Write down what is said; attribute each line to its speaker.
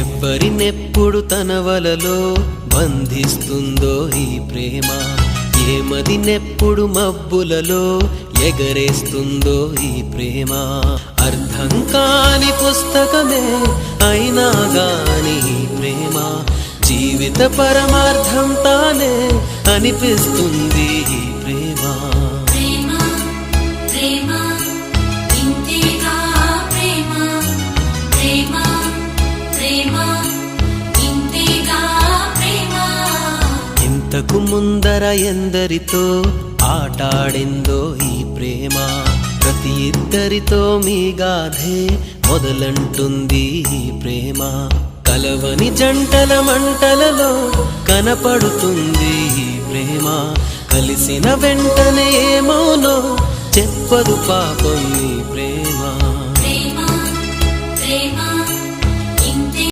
Speaker 1: ఎవ్వరినెప్పుడు తన వలలో బంధిస్తుందో ఈ ప్రేమ, ఏమదినెప్పుడు మబ్బులలో ఎగరేస్తుందో ఈ ప్రేమ. అర్థం కాని పుస్తకమే అయినా గాని ఈ ప్రేమ జీవిత పరమార్థం తానే అనిపిస్తుంది ఈ ప్రేమ. ఇంతకు ముందర ఎందరితో ఆటాడిందో ఈ ప్రేమ, ప్రతి ఇద్దరితో మీ గాథే మొదలంటుంది ఈ ప్రేమ. కలవని జంటల మంటలలో కనపడుతుంది ఈ ప్రేమ, కలిసిన వెంటనే ఏమోనో చెప్పదు పాపం ఈ ప్రేమ.